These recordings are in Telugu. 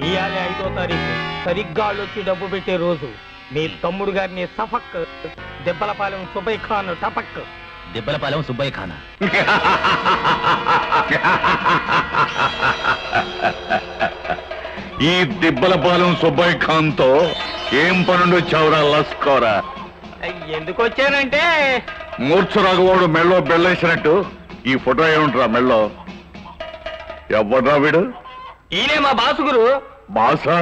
ఇవాళ 5వ తారీఖు సరిగ్గా వచ్చి డబ్బు పెట్టే రోజు. మీ తమ్ముడు గారిని సఫక్, దెబ్బలపాలెం సుబ్బయ్య ఖాన్ టపక్. దెబ్బలపాలెం సుబ్బయ్య ఖాన్. ఈ దిబ్బలపాలెం సుబ్బయ్య ఖాన్ తో ఏం పనుండొచ్చావురా లస్కోరా? ఎందుకు వచ్చానంటే మూర్ఛరాఘవాడు మెళ్ళో బెల్లేసినట్టు ఈ ఫోటో ఏముంటరా మెళ్ళో? ఎవడ్రా వీడు? ఈయనే మా బాసుగురు. బాసా?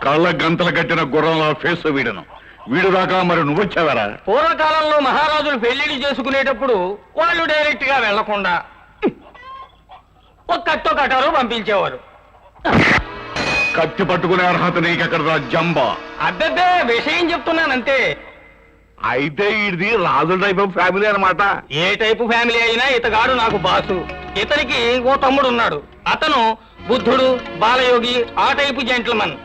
కళ్ళ గంతలు కట్టిన గుర్రంలో ఫేస్ వీడను. వీడు దాకా మరి నువ్వొచ్చావరా? పూర్వకాలంలో మహారాజులు పెళ్లిళ్ళు చేసుకునేటప్పుడు వాళ్ళు డైరెక్ట్ గా వెళ్లకుండా ఒక కట్టో కటారు పంపించేవారు. కత్తి పట్టుకునే అర్హత నీకెక్కడరా జంబా? అద్దెద్దే విషయం చెప్తున్నానంతే. అయితే ఇది రాజుల టైప్ ఆఫ్ ఫ్యామిలీ అనమాట. ఏ టైపు ఫ్యామిలీ అయినా ఇతగాడు నాకు బాసు. ఇతనికి ఓ తమ్ముడు ఉన్నాడు. అతను బుద్ధుడు, బాలయోగి, ఆ టైపు జెంట్లమన్.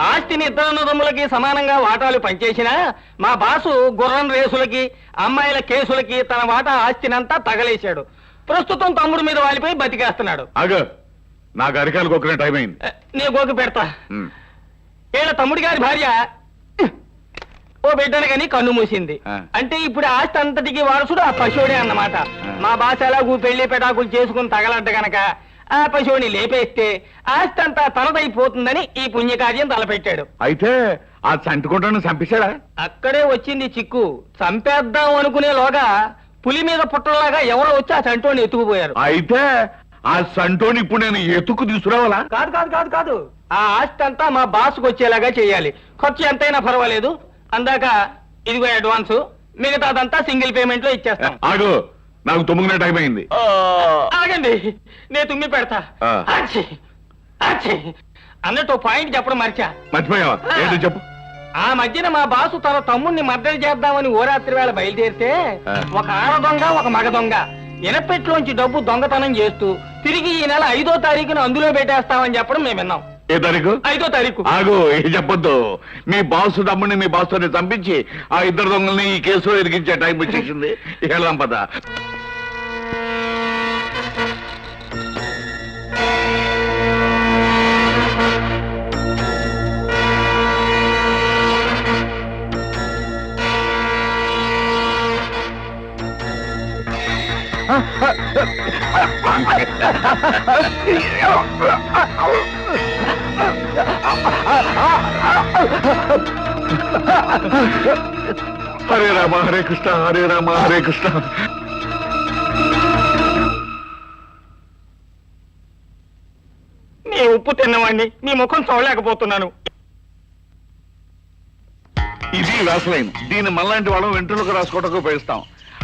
ఆస్తిని ఇద్దరు అన్నదమ్ములకి సమానంగా వాటాలు పంచేసినా మా బాసు గుర్రం రేసులకి, అమ్మాయిల కేసులకి తన వాటా ఆస్తినంతా తగలేశాడు. ప్రస్తుతం తమ్ముడు మీద వాలిపోయి బతికేస్తున్నాడు. నాకు అరికాలు కొక్కునే టైం అయింది. నీ గోకి పెడతా. ఈయన తమ్ముడి గారి భార్య ఓ బిడ్డను కానీ కన్ను మూసింది. అంటే ఇప్పుడు ఆస్తి అంతటికి వారసుడు ఆ పశువుడే అన్నమాట. మా బాస ఎలాగూ పెళ్లి పెటాకులు చేసుకుని తగలడ్డ గనక ఆ పశువుని లేపేస్తే ఆస్తి అంతా తనదైపోతుందని ఈ పుణ్యకార్యం తలపెట్టాడు. అయితే ఆ చంటుకుంటాను చంపేశాడా? అక్కడే వచ్చింది చిక్కు. చంపేద్దాం అనుకునేలోగా పులి మీద పుట్టలాగా ఎవరో వచ్చి ఆ చంటోని ఎత్తుకుపోయారు. అయితే ఆ సంటోని ఇప్పుడు నేను ఎత్తుకు తీసుకురావాలా? కాదు కాదు కాదు కాదు, ఆ ఆస్తి అంతా మా బాసుకు వచ్చేలాగా చేయాలి. ఖర్చు ఎంతైనా పర్వాలేదు. అందాక ఇదిగో అడ్వాన్స్, మిగతాదంతా సింగిల్ పేమెంట్ లో ఇచ్చేస్తాం. ఆగు, నాకు తుమ్ముకునే టైం అయింది. ఆగండి, నేను తుమ్మి పెడతా. అన్నట్టు పాయింట్ చెప్పడం మర్చిపోయావా? ఏంటో చెప్పు. ఆ మధ్యన మా బాసు తన తమ్ముడిని మర్డర్ చేద్దామని ఓ రాత్రి వేళ బయలుదేరితే ఒక ఆడ దొంగ, ఒక మగ దొంగ ఇనపెట్లోంచి డబ్బు దొంగతనం చేస్తూ తిరిగి ఈ నెల 5వ తారీఖున అందులో పెట్టేస్తామని చెప్పడం మేము విన్నాం. ఏ తారీఖు? 5వ తారీఖు. ఆగు, ఏం చెప్పొద్దు. మీ బాసు తమ్ముడిని మీ బాసుని చంపించి ఆ ఇద్దరు దొంగల్ని ఈ కేసులో ఇరికించే టైం వచ్చేసింది. వెళ్దాం పద. హరే రామ హరే కృష్ణ, హరే రామ హరే కృష్ణ. నీ ఉప్పు తిన్నవాడిని నీ ముఖం చూడలేకపోతున్నాను. ఇది వ్యాసలైన్. దీన్ని మనలాంటి వాళ్ళం వెంట్రులకు రాసుకోవడానికి ఉపయోగిస్తాం.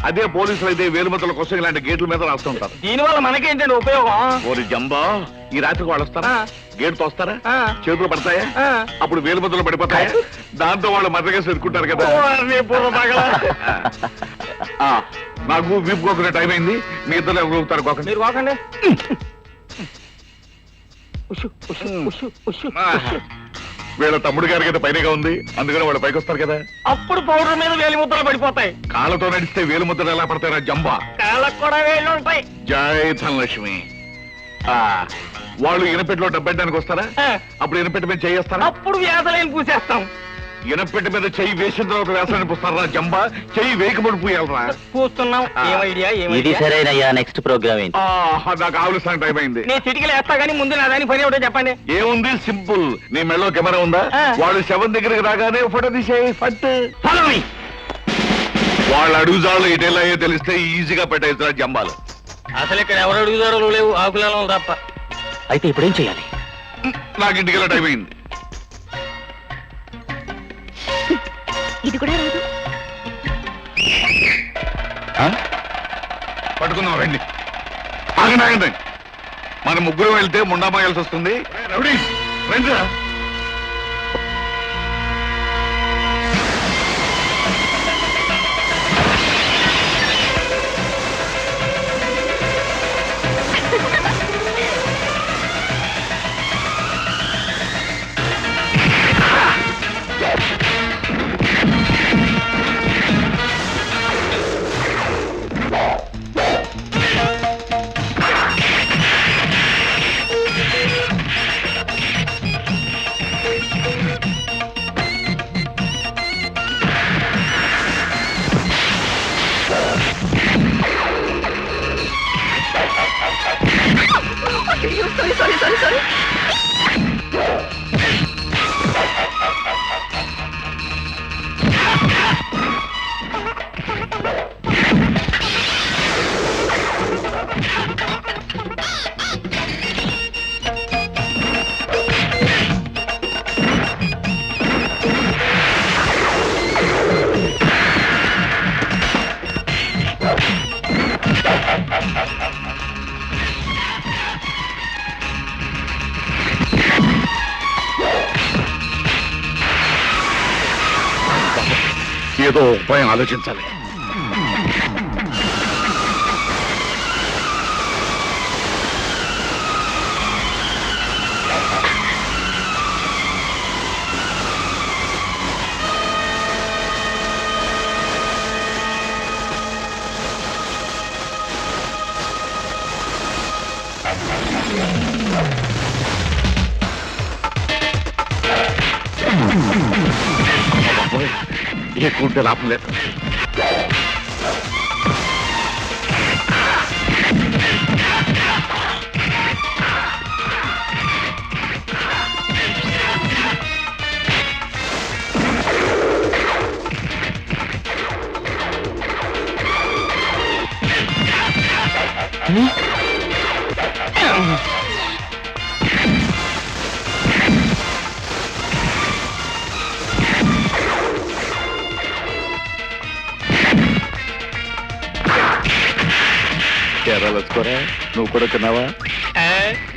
అదే పోలీసులు అయితే వేలుమతుల కోసం ఇలాంటి గేట్ల మీద రాస్తుంటారు. దీనివల్ల మనకేంటండి ఉపయోగం? ఓరి జంబా, ఈ రాత్రికి వాళ్ళు వస్తారా? గేట్ తోస్తారా? చేతులు పడతాయా? అప్పుడు వేలుమతులు పడిపోతాయా? దాంతో వాళ్ళు మద్దగా ఎదుర్కొంటారు కదా. నాకు వీపు కోకునే టైం అయింది. మీ ఇద్దరు ఎవరు కోకండి. మీరు కోకండి. వీళ్ళ తమ్ముడు గారికి అయితే పైనగా ఉంది, అందుకని వాళ్ళు పైకి వస్తారు కదా. అప్పుడు పౌడర్ మీద వేలిముద్రలు పడిపోతాయి. కాళ్ళతో నడిస్తే వేలుముద్రలు ఎలా పడతారా జంబా? కాళ్ళకు కూడా వేళ్ళు ఉంటాయి. జై ధనలక్ష్మి. వాళ్ళు ఇనపెట్టిలో డబ్బెట్టడానికి వస్తారా? అప్పుడు ఇనపెట్టి మీద చేయిస్తారా? అప్పుడు వ్యాధులైన పూసేస్తాం. ఇనపెట్టి మీద చెయ్యి వేసిన తర్వాత వేసాలని పుస్తారా జంబా? చెయ్యి వేయకబడి పూయాలరా? పూస్తున్నాం. ఇది సరేనయ్యా. నెక్స్ట్ ప్రోగ్రామ్ ఏంటి? నాకు ఆలోచన టైం అయింది. నేను చిటికలు వేస్తా గానీ ముందు నా దాని పని ఒకటే చెప్పండి. ఏముంది, సింపుల్. నీ మెళ్ళో కెమెరా ఉందా? వాళ్ళు శవం దగ్గరికి రాగానే ఫోటో తీసేయి. ఫట్. వాళ్ళ అడుగుజాలు ఇటెలాయో తెలిస్తే ఈజీగా పెట్టేస్తారు జంబాలు. అసలు ఇక్కడ ఎవరు అడుగుదారు లేవు, ఆకులలో తప్ప. అయితే ఇప్పుడేం చేయాలి? నాకు ఇంటికి టైం అయింది. ఇది కూడా రాదు. పట్టుకుందాం, రండి. ఆగండి ఆగండి. మన ముగ్గురు వెళ్తే ముండామాయాల్సి వస్తుంది. రండి. ఏదో ఉపాయం ఆలోచించాలి. ఎక్కువ ఉంటే లాభం లేదు. లచ్చుకోరా, నువ్వు కూడా తిన్నావా?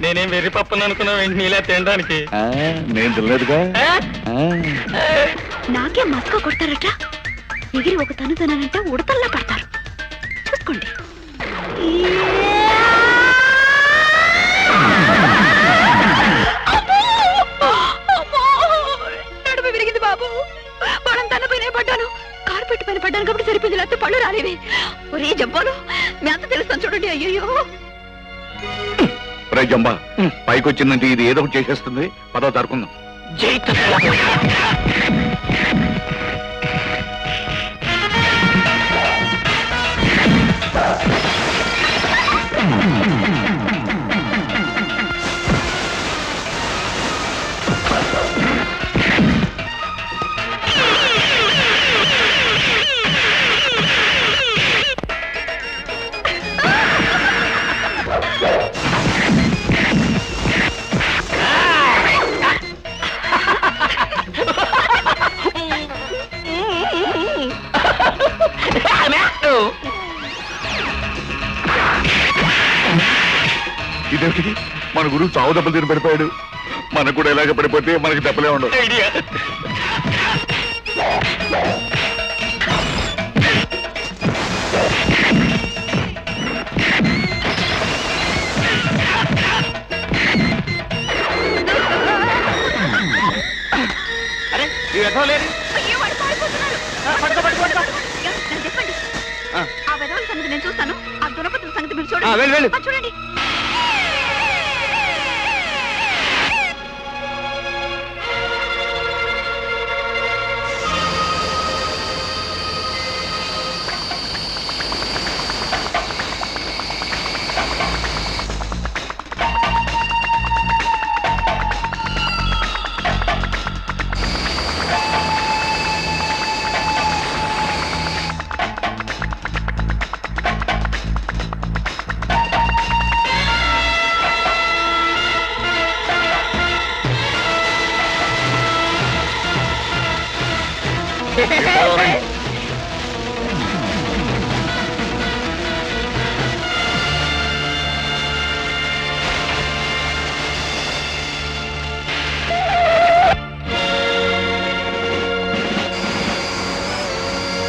నేనేం వెర్రి పప్పును అనుకున్నావు ఏంటి నీలా తినడానికి? నేను తినలేదుగా. నాకే మస్క కొడతారట. ఎగిరి ఒక తను తినాలంటే ఉడతల్లా పడతారు. చూసుకోండి. నడుము విరిగింది బాబు. పడంతా పైన పడ్డాను. కారు పెట్టి పైన పడ్డాను కాబట్టి సరిపోయింది. లేకపోతే పళ్ళు రాలేవి. ఒరే జంపాలు, మీ అంత తెలుస్తాను చూడండి. అయ్యో రే జంబా, పైకి వచ్చిందంటే ఇది ఏదో ఒకటి చేసేస్తుంది. పదో తరుకుందాం. ఇదేంటిది? మన గురువు చావు దెబ్బలు తిని పడిపోయాడు. మనకు కూడా ఇలాగ పడిపోతే మనకి దెబ్బలే ఉండవు. అరే ఇవి ఎక్కడ లేదు. చెప్పండి. ఆ వెధవల సంగతి నేను చూస్తాను. ఆ దురపతుల సంగతి మీరు వెళ్ళు. చూడండి. చూడండి.